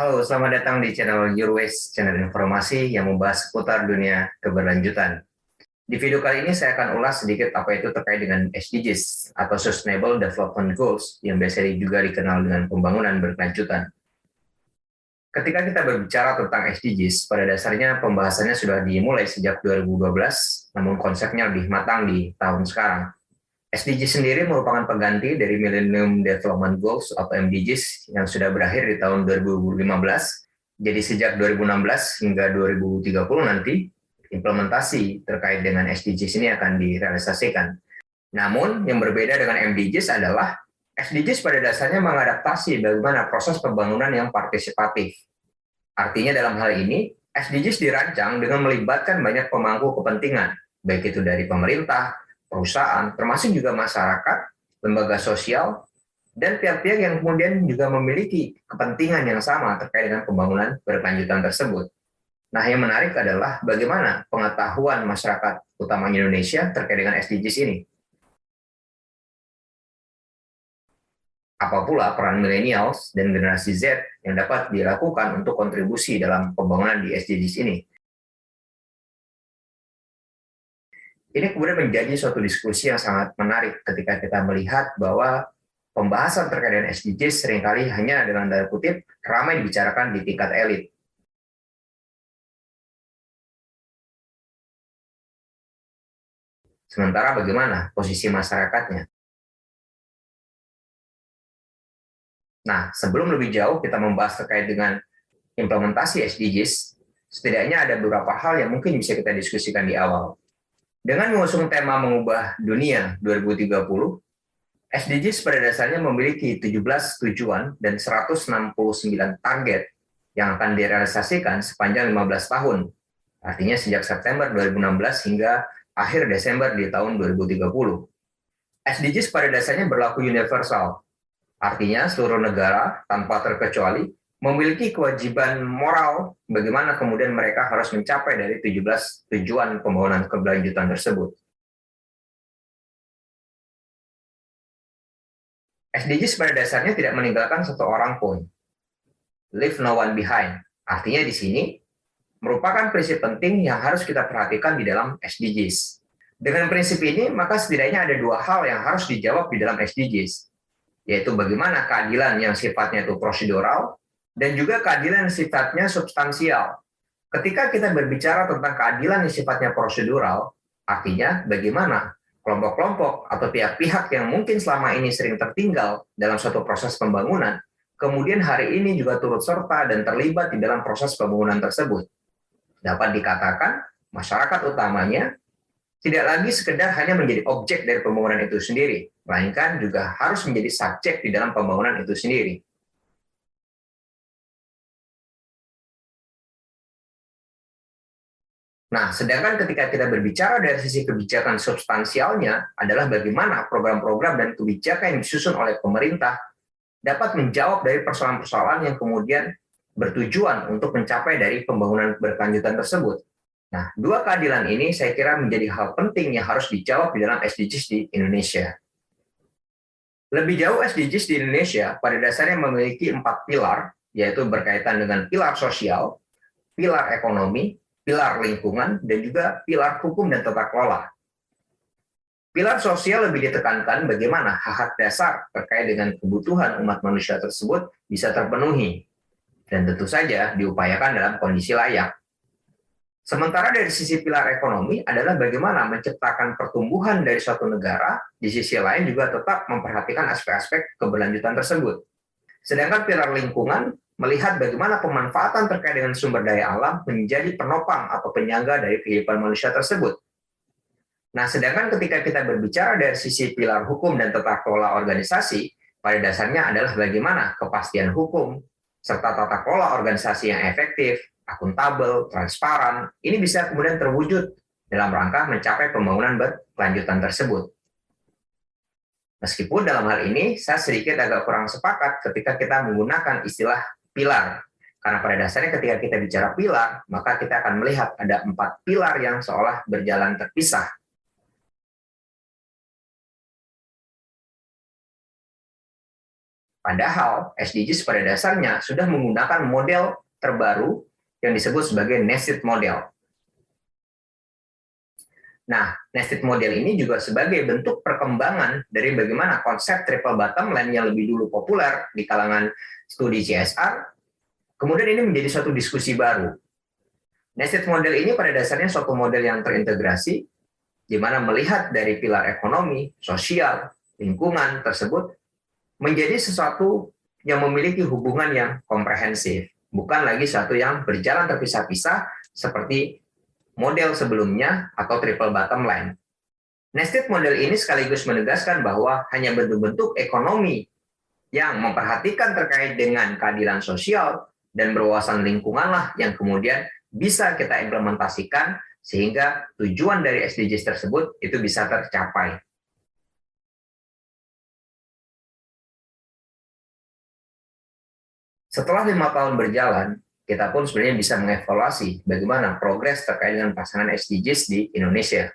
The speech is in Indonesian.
Halo, selamat datang di channel Eurways, channel informasi yang membahas seputar dunia keberlanjutan. Di video kali ini saya akan ulas sedikit apa itu terkait dengan SDGs atau Sustainable Development Goals yang biasa juga dikenal dengan pembangunan berkelanjutan. Ketika kita berbicara tentang SDGs, pada dasarnya pembahasannya sudah dimulai sejak 2012, namun konsepnya lebih matang di tahun sekarang. SDG sendiri merupakan pengganti dari Millennium Development Goals atau MDGs yang sudah berakhir di tahun 2015. Jadi sejak 2016 hingga 2030 nanti, implementasi terkait dengan SDGs ini akan direalisasikan. Namun, yang berbeda dengan MDGs adalah SDGs pada dasarnya mengadaptasi bagaimana proses pembangunan yang partisipatif. Artinya dalam hal ini, SDGs dirancang dengan melibatkan banyak pemangku kepentingan, baik itu dari pemerintah, perusahaan, termasuk juga masyarakat, lembaga sosial, dan pihak-pihak yang kemudian juga memiliki kepentingan yang sama terkait dengan pembangunan berkelanjutan tersebut. Nah, yang menarik adalah bagaimana pengetahuan masyarakat, utama Indonesia, terkait dengan SDGs ini. Apa pula peran millennials dan generasi Z yang dapat dilakukan untuk kontribusi dalam pembangunan di SDGs ini. Ini kemudian menjadi suatu diskusi yang sangat menarik ketika kita melihat bahwa pembahasan terkait dengan SDGs seringkali hanya dengan tanda kutip ramai dibicarakan di tingkat elit. Sementara bagaimana posisi masyarakatnya? Nah, sebelum lebih jauh kita membahas terkait dengan implementasi SDGs, setidaknya ada beberapa hal yang mungkin bisa kita diskusikan di awal. Dengan mengusung tema mengubah dunia 2030, SDGs pada dasarnya memiliki 17 tujuan dan 169 target yang akan direalisasikan sepanjang 15 tahun. Artinya sejak September 2016 hingga akhir Desember di tahun 2030. SDGs pada dasarnya berlaku universal. Artinya seluruh negara tanpa terkecuali memiliki kewajiban moral bagaimana kemudian mereka harus mencapai dari 17 tujuan pembangunan keberlanjutan tersebut. SDGs pada dasarnya tidak meninggalkan satu orang pun. Leave no one behind. Artinya di sini merupakan prinsip penting yang harus kita perhatikan di dalam SDGs. Dengan prinsip ini, maka setidaknya ada dua hal yang harus dijawab di dalam SDGs, yaitu bagaimana keadilan yang sifatnya itu prosedural, dan juga keadilan yang sifatnya substansial. Ketika kita berbicara tentang keadilan yang sifatnya prosedural, artinya bagaimana kelompok-kelompok atau pihak-pihak yang mungkin selama ini sering tertinggal dalam suatu proses pembangunan, kemudian hari ini juga turut serta dan terlibat di dalam proses pembangunan tersebut. Dapat dikatakan, masyarakat utamanya tidak lagi sekedar hanya menjadi objek dari pembangunan itu sendiri, melainkan juga harus menjadi subjek di dalam pembangunan itu sendiri. Nah, sedangkan ketika kita berbicara dari sisi kebijakan substansialnya adalah bagaimana program-program dan kebijakan yang disusun oleh pemerintah dapat menjawab dari persoalan-persoalan yang kemudian bertujuan untuk mencapai dari pembangunan berkelanjutan tersebut. Nah, dua keadilan ini saya kira menjadi hal penting yang harus dijawab di dalam SDGs di Indonesia. Lebih jauh, SDGs di Indonesia pada dasarnya memiliki 4 pilar, yaitu berkaitan dengan pilar sosial, pilar ekonomi, pilar lingkungan, dan juga pilar hukum dan tata kelola. Pilar sosial lebih ditekankan bagaimana hak-hak dasar terkait dengan kebutuhan umat manusia tersebut bisa terpenuhi, dan tentu saja diupayakan dalam kondisi layak. Sementara dari sisi pilar ekonomi adalah bagaimana menciptakan pertumbuhan dari suatu negara, di sisi lain juga tetap memperhatikan aspek-aspek keberlanjutan tersebut. Sedangkan pilar lingkungan melihat bagaimana pemanfaatan terkait dengan sumber daya alam menjadi penopang atau penyangga dari kehidupan manusia tersebut. Nah, sedangkan ketika kita berbicara dari sisi pilar hukum dan tata kelola organisasi, pada dasarnya adalah bagaimana kepastian hukum, serta tata kelola organisasi yang efektif, akuntabel, transparan, ini bisa kemudian terwujud dalam rangka mencapai pembangunan berkelanjutan tersebut. Meskipun dalam hal ini, saya sedikit agak kurang sepakat ketika kita menggunakan istilah pilar. Karena pada dasarnya ketika kita bicara pilar, maka kita akan melihat ada 4 pilar yang seolah berjalan terpisah. Padahal SDGs pada dasarnya sudah menggunakan model terbaru yang disebut sebagai nested model. Nah, nested model ini juga sebagai bentuk perkembangan dari bagaimana konsep triple bottom line yang lebih dulu populer di kalangan studi CSR, kemudian ini menjadi suatu diskusi baru. Nested model ini pada dasarnya suatu model yang terintegrasi, di mana melihat dari pilar ekonomi, sosial, lingkungan tersebut menjadi sesuatu yang memiliki hubungan yang komprehensif, bukan lagi satu yang berjalan terpisah-pisah seperti model sebelumnya atau triple bottom line. Nested model ini sekaligus menegaskan bahwa hanya bentuk-bentuk ekonomi yang memperhatikan terkait dengan keadilan sosial dan berwawasan lingkunganlah yang kemudian bisa kita implementasikan sehingga tujuan dari SDGs tersebut itu bisa tercapai. Setelah 5 tahun berjalan, kita pun sebenarnya bisa mengevaluasi bagaimana progres terkait dengan pasangan SDGs di Indonesia.